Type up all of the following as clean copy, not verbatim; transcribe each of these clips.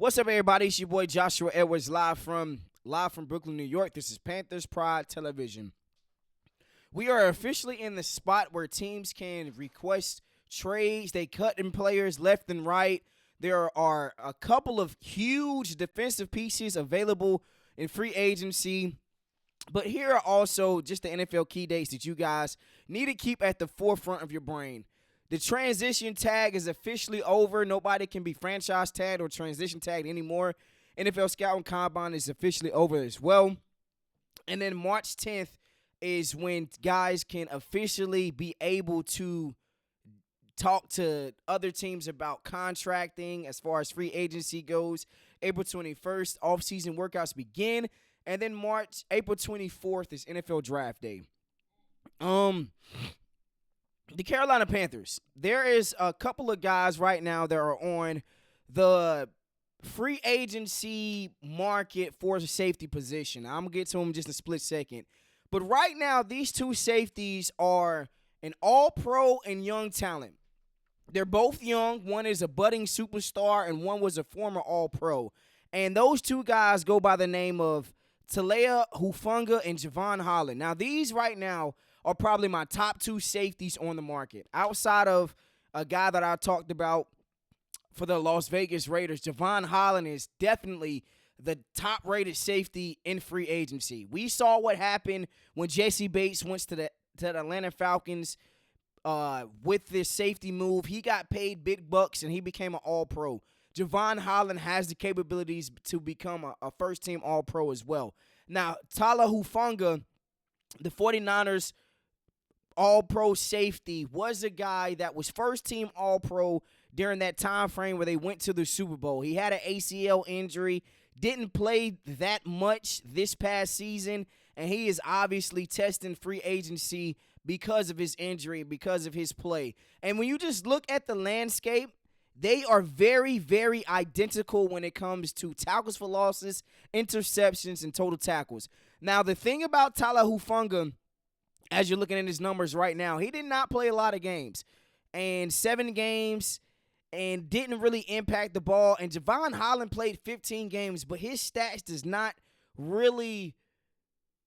What's up, everybody? It's your boy Joshua Edwards, live from Brooklyn, New York. This is Panthers Pride Television. We are officially in the spot where teams can request trades. They cut in players left and right. There are a couple of huge defensive pieces available in free agency. But here are also just the NFL key dates that you guys need to keep at the forefront of your brain. The transition tag is officially over. Nobody can be franchise tagged or transition tagged anymore. NFL Scouting Combine is officially over as well. And then March 10th is when guys can officially be able to talk to other teams about contracting as far as free agency goes. April 21st, offseason workouts begin. And then April 24th is NFL Draft Day. The Carolina Panthers. There is a couple of guys right now that are on the free agency market for the safety position. I'm going to get to them in just a split second. But right now, these two safeties are an all-pro and young talent. They're both young. One is a budding superstar, and one was a former all-pro. And those two guys go by the name of Talea Hufanga and Jevon Holland. Now, these right now are probably my top two safeties on the market. Outside of a guy that I talked about for the Las Vegas Raiders, Jevon Holland is definitely the top-rated safety in free agency. We saw what happened when Jesse Bates went to the Atlanta Falcons with this safety move. He got paid big bucks, and he became an all-pro. Jevon Holland has the capabilities to become a first-team all-pro as well. Now, Talea Hufanga, the 49ers all-pro safety, was a guy that was first-team all-pro during that time frame where they went to the Super Bowl. He had an ACL injury, didn't play that much this past season, and he is obviously testing free agency because of his injury, because of his play. And when you just look at the landscape, they are very, very identical when it comes to tackles for losses, interceptions, and total tackles. Now, the thing about Talea Hufanga, as you're looking at his numbers right now, he did not play a lot of games. And 7 games and didn't really impact the ball. And Jevon Holland played 15 games, but his stats does not really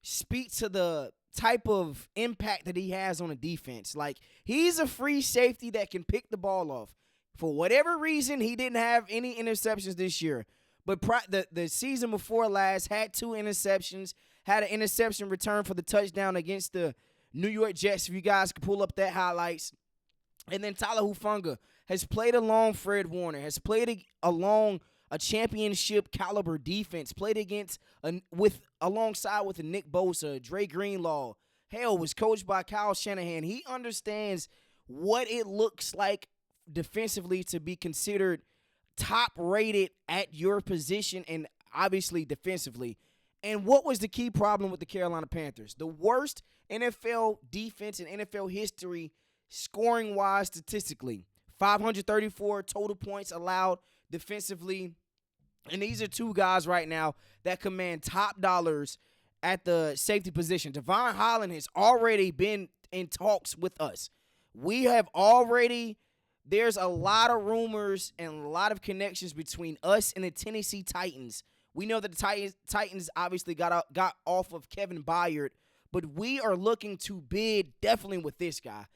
speak to the type of impact that he has on a defense. Like, he's a free safety that can pick the ball off. For whatever reason, he didn't have any interceptions this year. But the season before last had 2 interceptions, had an interception return for the touchdown against the New York Jets, if you guys can pull up that highlights. And then Talea Hufanga has played along Fred Warner, has played along a championship caliber defense, played alongside with a Nick Bosa, Dre Greenlaw. Hell, was coached by Kyle Shanahan. He understands what it looks like defensively to be considered top rated at your position and obviously defensively. And what was the key problem with the Carolina Panthers? The worst NFL defense in NFL history scoring wise statistically. 534 total points allowed defensively. And these are two guys right now that command top dollars at the safety position. Jevon Holland has already been in talks with us. There's a lot of rumors and a lot of connections between us and the Tennessee Titans. We know that the Titans obviously got off of Kevin Byard, but we are looking to bid definitely with this guy.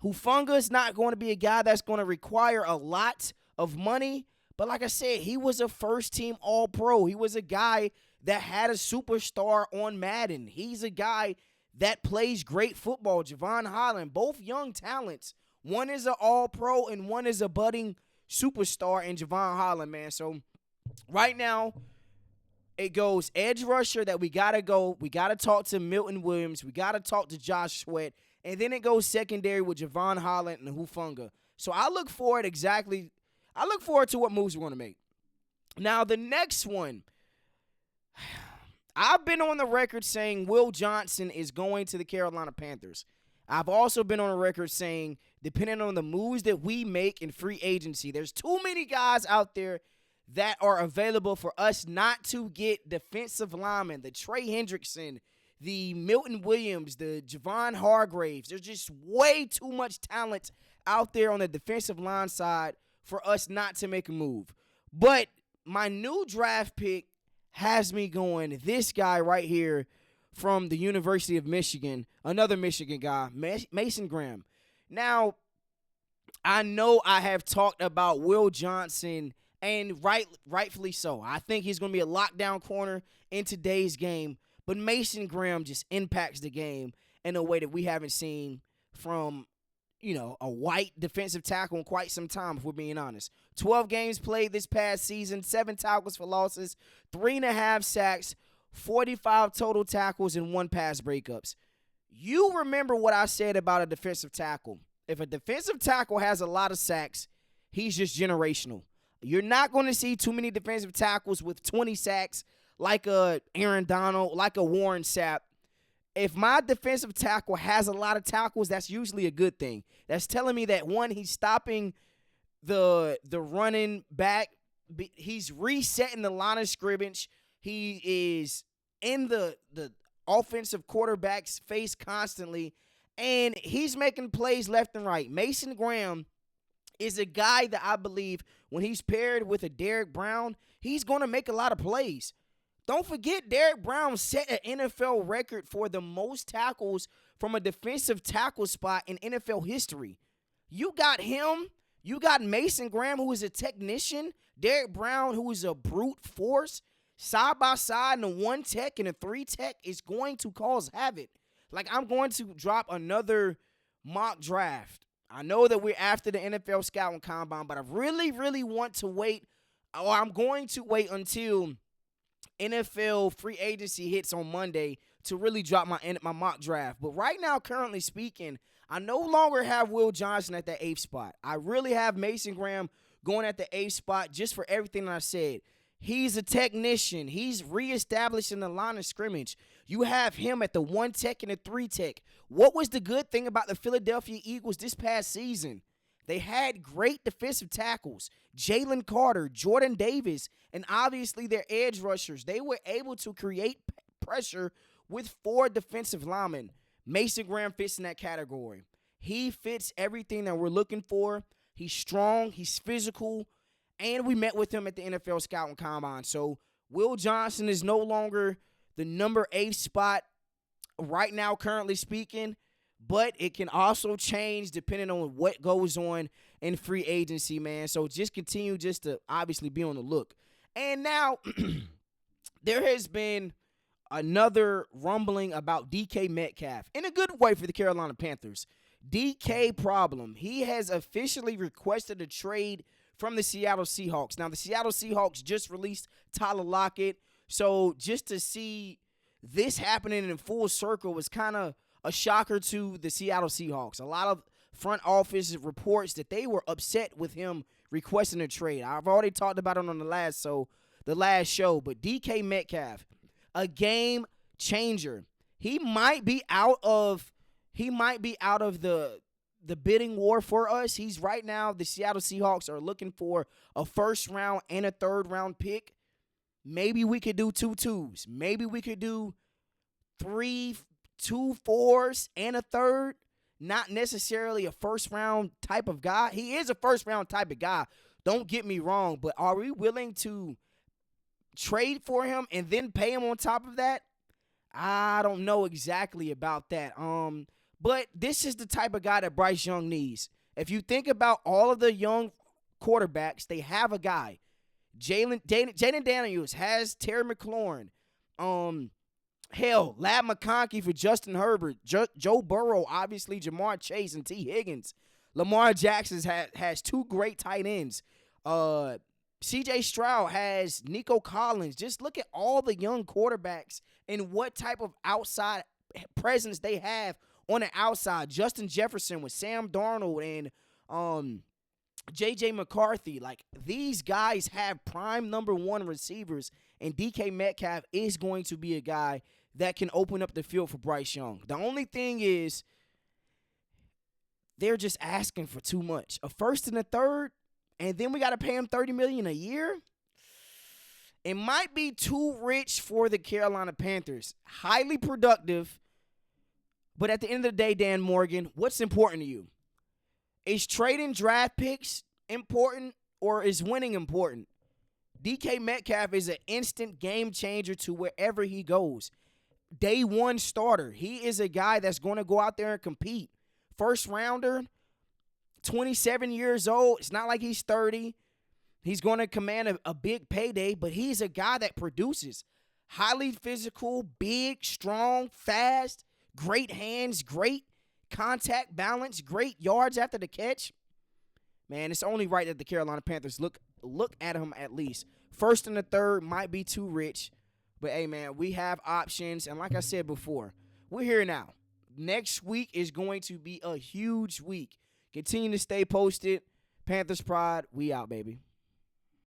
Hufanga is not going to be a guy that's going to require a lot of money, but like I said, he was a first-team All-Pro. He was a guy that had a superstar on Madden. He's a guy that plays great football. Jevon Holland, both young talents. One is an all-pro and one is a budding superstar in Jevon Holland, man. So right now, it goes edge rusher that we got to go. We got to talk to Milton Williams. We got to talk to Josh Sweat. And then it goes secondary with Jevon Holland and Hufanga. So I look forward to what moves we're going to make. Now, the next one, I've been on the record saying Will Johnson is going to the Carolina Panthers. I've also been on the record saying, depending on the moves that we make in free agency, there's too many guys out there that are available for us not to get defensive linemen, the Trey Hendrickson, the Milton Williams, the Javon Hargraves. There's just way too much talent out there on the defensive line side for us not to make a move. But my new draft pick has me going this guy right here from the University of Michigan, another Michigan guy, Mason Graham. Now, I know I have talked about Will Johnson, and rightfully so. I think he's going to be a lockdown corner in today's game, but Mason Graham just impacts the game in a way that we haven't seen from, a white defensive tackle in quite some time, if we're being honest. 12 games played this past season, 7 tackles for losses, 3.5 sacks, 45 total tackles, and 1 pass breakups. You remember what I said about a defensive tackle. If a defensive tackle has a lot of sacks, he's just generational. You're not going to see too many defensive tackles with 20 sacks like a Aaron Donald, like a Warren Sapp. If my defensive tackle has a lot of tackles, that's usually a good thing. That's telling me that, one, he's stopping the running back. He's resetting the line of scrimmage. He is in the offensive quarterback's face constantly, and he's making plays left and right. Mason Graham is a guy that I believe when he's paired with a Derrick Brown, he's going to make a lot of plays. Don't forget, Derrick Brown set an NFL record for the most tackles from a defensive tackle spot in NFL history. You got him. You got Mason Graham, who is a technician. Derrick Brown, who is a brute force. Side by side, and a 1 tech and a 3 tech is going to cause havoc. Like, I'm going to drop another mock draft. I know that we're after the NFL Scouting Combine, but I really, really want to wait, or I'm going to wait until NFL free agency hits on Monday to really drop my mock draft. But right now, currently speaking, I no longer have Will Johnson at that 8th spot. I really have Mason Graham going at the 8th spot just for everything that I said. He's a technician. He's reestablishing the line of scrimmage. You have him at the 1 tech and a 3 tech. What was the good thing about the Philadelphia Eagles this past season? They had great defensive tackles. Jalen Carter, Jordan Davis, and obviously their edge rushers. They were able to create pressure with 4 defensive linemen. Mason Graham fits in that category. He fits everything that we're looking for. He's strong. He's physical. And we met with him at the NFL Scouting Combine. So Will Johnson is no longer the number 8 spot right now, currently speaking. But it can also change depending on what goes on in free agency, man. So just continue just to obviously be on the look. And now there has been another rumbling about DK Metcalf in a good way for the Carolina Panthers. DK problem. He has officially requested a trade from the Seattle Seahawks. Now, the Seattle Seahawks just released Tyler Lockett. So just to see this happening in full circle was kind of a shocker to the Seattle Seahawks. A lot of front office reports that they were upset with him requesting a trade. I've already talked about it on the last show, but DK Metcalf, a game changer. He might be out of the bidding war for us. He's right now, the Seattle Seahawks are looking for a 1st round and a 3rd round pick. Maybe we could do 2 2s. Maybe we could do 2 4s and a 3rd. Not necessarily a 1st round type of guy. He is a 1st round type of guy. Don't get me wrong, but are we willing to trade for him and then pay him on top of that? I don't know exactly about that. But this is the type of guy that Bryce Young needs. If you think about all of the young quarterbacks, they have a guy. Jaden Daniels has Terry McLaurin. Lab McConkey for Justin Herbert. Joe Burrow, obviously, Jamar Chase, and T. Higgins. Lamar Jackson has 2 great tight ends. C.J. Stroud has Nico Collins. Just look at all the young quarterbacks and what type of outside presence they have on the outside. Justin Jefferson with Sam Darnold and J.J. McCarthy. Like, these guys have prime number 1 receivers, and DK Metcalf is going to be a guy that can open up the field for Bryce Young. The only thing is they're just asking for too much. A 1st and a 3rd, and then we got to pay him $30 million a year. It might be too rich for the Carolina Panthers. Highly productive, but at the end of the day, Dan Morgan, what's important to you? Is trading draft picks important, or is winning important? DK Metcalf is an instant game changer to wherever he goes. Day one starter. He is a guy that's going to go out there and compete. First rounder, 27 years old. It's not like he's 30. He's going to command a big payday, but he's a guy that produces. Highly physical, big, strong, fast, great hands, great contact balance, great yards after the catch. Man, it's only right that the Carolina Panthers look at him at least. First and the third might be too rich, but hey, man, we have options. And like I said before, we're here now. Next week is going to be a huge week. Continue to stay posted. Panthers Pride, we out, baby.